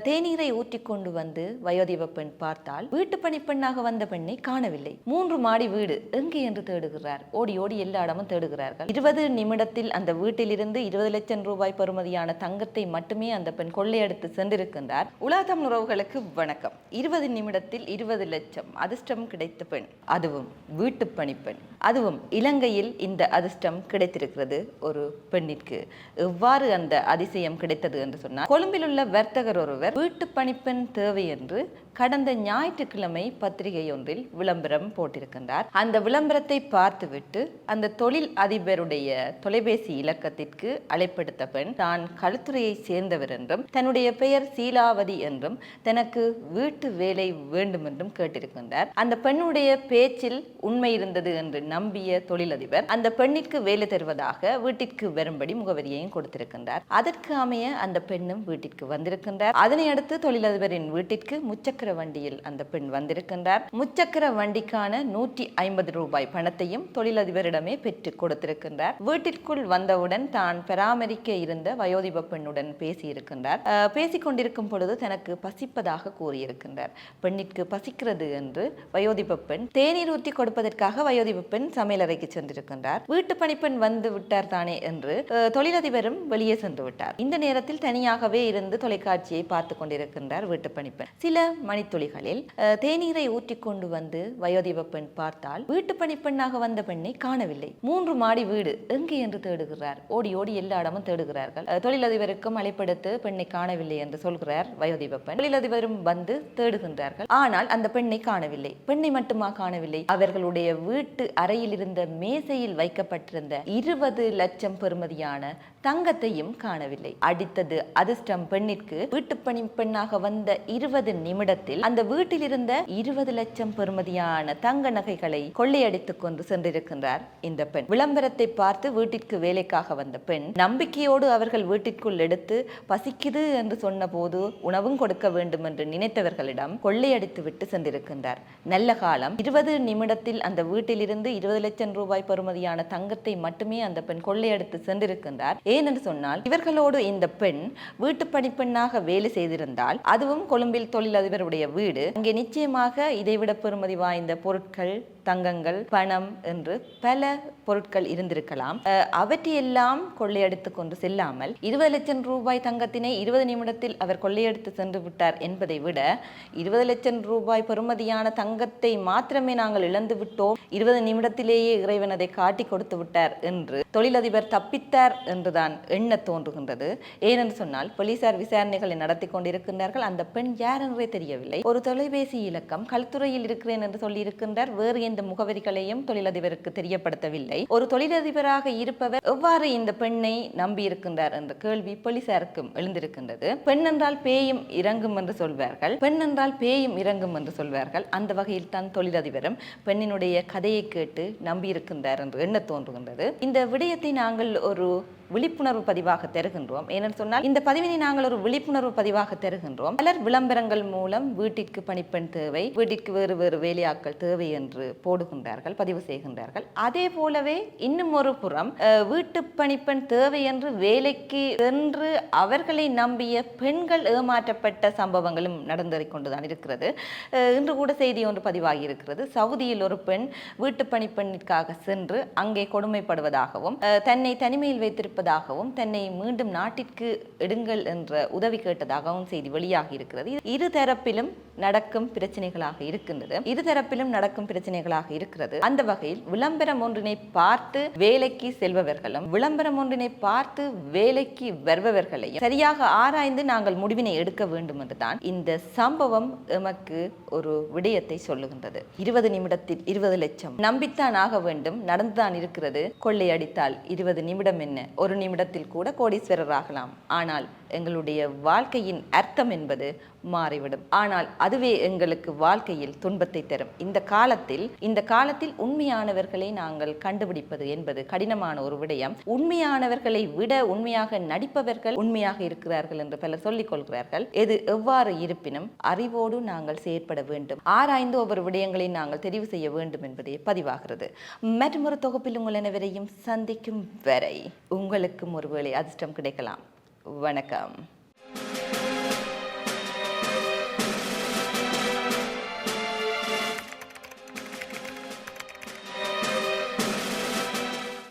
தேநீரை ஊற்றிக்கொண்டு வந்து வயோதிப பெண் பார்த்தால் வீட்டு பணிப்பெண்ணாக வந்த பெண்ணை காணவில்லை. 3 மாடி வீடு எங்கே என்று தேடுகிறார். ஓடி ஓடி எல்லா இடமும் தேடுகிறார்கள். 20 நிமிடத்தில் அந்த வீட்டிலிருந்து 20 லட்சம் ரூபாய் பெறுமதியான தங்கத்தை மட்டுமே அந்த பெண் கொள்ளையடித்து சென்றிருக்கின்றார். உலகம் உறவுகளுக்கு வணக்கம். 20 நிமிடத்தில் 20 லட்சம் அதிர்ஷ்டம் கிடைத்த பெண், அதுவும் வீட்டு பணிப்பெண், அதுவும் இலங்கையில் இந்த அதிர்ஷ்டம் கிடைத்திருக்கிறது. ஒரு பெண்ணிற்கு எவ்வாறு அந்த அதிசயம் கிடைத்தது என்று சொன்னார். கொழும்பில் உள்ள வர்த்தகர் ஒருவர் வீட்டு பணிப்பெண் தேவை என்று கடந்த ஞாயிற்றுக்கிழமை பத்திரிகை ஒன்றில் விளம்பரம் போட்டிருக்கின்றார். அந்த விளம்பரத்தை பார்த்துவிட்டு அந்த தொழில் அதிபருடைய தொலைபேசி இலக்கத்திற்கு அழைப்படுத்த பெண் தான் களுத்துறையை சேர்ந்தவர் என்றும் தன்னுடைய பெயர் சீலாவதி என்றும் தனக்கு வீட்டு வேலை வேண்டும் என்றும் கேட்டிருக்கின்றார். அந்த பெண்ணுடைய பேச்சில் உண்மை இருந்தது என்று நம்பிய தொழிலதிபர் அந்த பெண்ணிற்கு வேலை தருவதாக வீட்டிற்கு வரும்படி முகவரியையும் கொடுத்திருக்கின்றார். அதற்கு அமைய அந்த பெண்ணும் வீட்டிற்கு வந்திருக்கின்றார். அதனை அடுத்து தொழிலதிபரின் வீட்டிற்கு முச்சக்கர வண்டியில் அந்த பெண் வந்திருக்கின்றார். முச்சக்கர வண்டிக்கான 150 ரூபாய் பணத்தையும் தொழிலதிபரிடமே பெற்று கொடுத்திருக்கின்றார். வீட்டிற்குள் வந்தவுடன் தான் பராமரிக்க இருந்த வயோதிப பெண்ணுடன் பேசியிருக்கின்றார். பேசிக் கொண்டிருக்கும் பொழுது தனக்கு பசிப்பதாக கூறியிருக்கின்றார். பெண்ணிற்கு பசிக்கிறது என்று வயோதிப பெண் தேநீர் ஊற்றி கொடுப்பதற்காக வயோதிப பெண் சமையலறைக்கு சென்றிருக்கின்றார். வீட்டு பணிப்பெண் வந்து விட்டார் தானே என்று தொழிலதிபரும் வெளியே சென்று விட்டார். இந்த நேரத்தில் தனியாகவே இருந்து தொலைக்காட்சியை பார்த்து கொண்டிருக்கின்றார் வீட்டு பணிப்பெண். சில மணித்துளிகளில் தேநீரை ஊற்றி கொண்டு வந்து வயோதிப பெண் பார்த்தால் வீட்டு பணிப்பெண்ணாக வந்த பெண்ணை காணவில்லை. 3 மாடி வீடு எங்கே என்று தேடுகிறார். ஓடி ஓடி எல்லா இடமும் தேடுகிறார்கள். தொழிலதிபருக்கும் அழைப்படுத்து பெண்ணை காணவில்லை என்று சொல்கிறார் வயோதிப பெண். தொழிலதிபரும் வந்து தேடுகின்றார்கள். ஆனால் அந்த பெண்ணை காணவில்லை. பெண்ணை மட்டுமா காணவில்லை, அவர்களுடைய வீட்டு அறையில் இருந்த மேசையில் வைக்கப்பட்டிருந்த 20 லட்சம் பெறுமதியான தங்கத்தையும் காணவில்லை. அடித்தது அதிர்ஷ்டம் பெண்ணிற்கு. வீட்டு பணிப்பெண்ணாக வந்த 20 நிமிடத்தில் அந்த வீட்டில் இருந்த 20 லட்சம் பெறுமதியான தங்க நகைகளை கொள்ளையடித்துக் கொண்டு சென்றிருக்கின்றார் இந்த பெண். விளம்பரத்தை பார்த்து வீட்டிற்கு வேலைக்காக வந்த பெண் நம்பிக்கையோடு அவர்கள் வீட்டிற்குள் எடுத்து பசிக்குது என்று சொன்ன போது உணவும் கொடுக்க வேண்டும் என்று நினைத்தவர்களிடம் கொள்ளையடித்து விட்டு சென்றிருக்கின்றார். நல்ல காலம், 20 நிமிடத்தில் அந்த வீட்டிலிருந்து 20 லட்சம் ரூபாய் பெறுமதியான தங்கத்தை மட்டுமே அந்த பெண் கொள்ளையடித்து சென்றிருக்கின்றார். ஏனென்று சொன்னால் இவர்களோடு இந்த பெண் வீட்டு பணிப்பெண்ணாக வேலை செய்திருந்தால், அதுவும் கொழும்பில் தொழிலதிபருடைய வீடு, அங்கே நிச்சயமாக இதைவிட பெறுமதி வாய்ந்த பொருட்கள், தங்கங்கள், பணம் என்று பல பொருட்கள் இருந்திருக்கலாம். அவற்றையெல்லாம் கொள்ளையடித்து கொண்டு செல்லாமல் 20 லட்சம் ரூபாய் தங்கத்தினை 20 நிமிடத்தில் அவர் கொள்ளையடித்து சென்று விட்டார் என்பதை விட 20 லட்சம் ரூபாய் பெறுமதியான தங்கத்தை மாத்திரமே நாங்கள் இழந்து விட்டோம், 20 நிமிடத்திலேயே இறைவன் அதை காட்டி கொடுத்து விட்டார் என்று தொழிலதிபர் தப்பித்தார் என்றுதான் எண்ண தோன்றுகின்றது. ஏனென்று சொன்னால் போலீசார் விசாரணைகளை நடத்தி கொண்டிருக்கின்றார்கள். அந்த பெண் யார் என்றே தெரியவில்லை. ஒரு தொலைபேசி இலக்கம், களுத்துறையில் இருக்கிறேன் என்று சொல்லி இருக்கின்றார். வேறு எந்த முகவரிகளையும் தொழிலதிபருக்கு தெரியப்படுத்தவில்லை. ஒரு தொழிலதிபராக இருப்பவர் எவ்வாறு இந்த பெண்ணை நம்பி இருக்கின்றார் என்ற கேள்வி போலீசாருக்கும் எழுந்திருக்கின்றது. பெண் என்றால் பேயும் இறங்கும் என்று சொல்வார்கள், பெண் என்றால் பேயும் இறங்கும் என்று சொல்வார்கள். அந்த வகையில் தான் தொழிலதிபரும் பெண்ணினுடைய கதையை கேட்டு நம்பியிருக்கின்றார் என்று எண்ண தோன்றுகின்றது. இந்த விடயத்தை நாங்கள் ஒரு விழிப்புணர்வு பதிவாக தருகின்றோம். ஏனென்று சொன்னால் இந்த பதிவினை நாங்கள் ஒரு விழிப்புணர்வு பதிவாக தருகின்றோம். பலர் விளம்பரங்கள் மூலம் வீட்டிற்கு பணிப்பெண் தேவை, வீட்டிற்கு வேறு வேறு வேலையாட்கள் தேவை என்று போடுகின்றார்கள், பதிவு செய்கின்றார்கள். அதே போலவே இன்னும் ஒரு புறம் வீட்டு பணிப்பெண் தேவை என்று வேலைக்கு சென்று அவர்களை நம்பிய பெண்கள் ஏமாற்றப்பட்ட சம்பவங்களும் நடந்தேறிக் கொண்டுதான் இருக்கிறது. இன்று கூட செய்தி ஒன்று பதிவாகி இருக்கிறது. சவுதியில் ஒரு பெண் வீட்டு பணிப்பெண்ணிற்காக சென்று அங்கே கொடுமைப்படுவதாகவும் தன்னை தனிமையில் வைத்திருப்ப தன்னை மீண்டும் நாட்டிற்கு எடுங்கள் என்ற உதவி கேட்டதாகவும் செய்தி வெளியாகி இருக்கிறது. இரு தரப்பிலும் நடக்கும் பிரச்சனைகளாக இருக்கிறது. அந்த வகையில் விளம்பரம் ஒன்றினை பார்த்து வேலைக்கு செல்பவர்களும் விளம்பரம் ஒன்றினை பார்த்து வேலைக்கு வருபவர்களையும் சரியாக ஆராய்ந்து நாங்கள் முடிவினை எடுக்க வேண்டும் என்றுதான் இந்த சம்பவம் எமக்கு ஒரு விடயத்தை சொல்லுகின்றது. 20 நிமிடத்தில் 20 லட்சம் நம்பித்தான் ஆக வேண்டும், நடந்துதான் இருக்கிறது. கொள்ளையடித்தால் 20 நிமிடம் என்ன, ஒரு நிமிடத்தில் கூட கோடீஸ்வரர் ஆகலாம். ஆனால் எங்களுடைய வாழ்க்கையின் அர்த்தம் என்பது மாறிவிடும். ஆனால் அதுவே எங்களுக்கு வாழ்க்கையில் துன்பத்தை தரும். இந்த காலத்தில் உண்மையானவர்களை நாங்கள் கண்டுபிடிப்பது என்பது கடினமான ஒரு விடயம். உண்மையானவர்களை விட உண்மையாக நடிப்பவர்கள் உண்மையாக இருக்கிறார்கள் என்று பலர் சொல்லிக் கொள்கிறார்கள். எது எவ்வாறு இருப்பினும் அறிவோடு நாங்கள் செயற்பட வேண்டும், ஆராய்ந்து ஒவ்வொரு விடயங்களை நாங்கள் தெரிவு செய்ய வேண்டும் என்பதே பதிவாகிறது. மற்றும் ஒரு தொகுப்பில் உங்கள் அனைவரையும் சந்திக்கும் வரை உங்களுக்கும் ஒருவேளை அதிர்ஷ்டம் கிடைக்கலாம். வணக்கம்.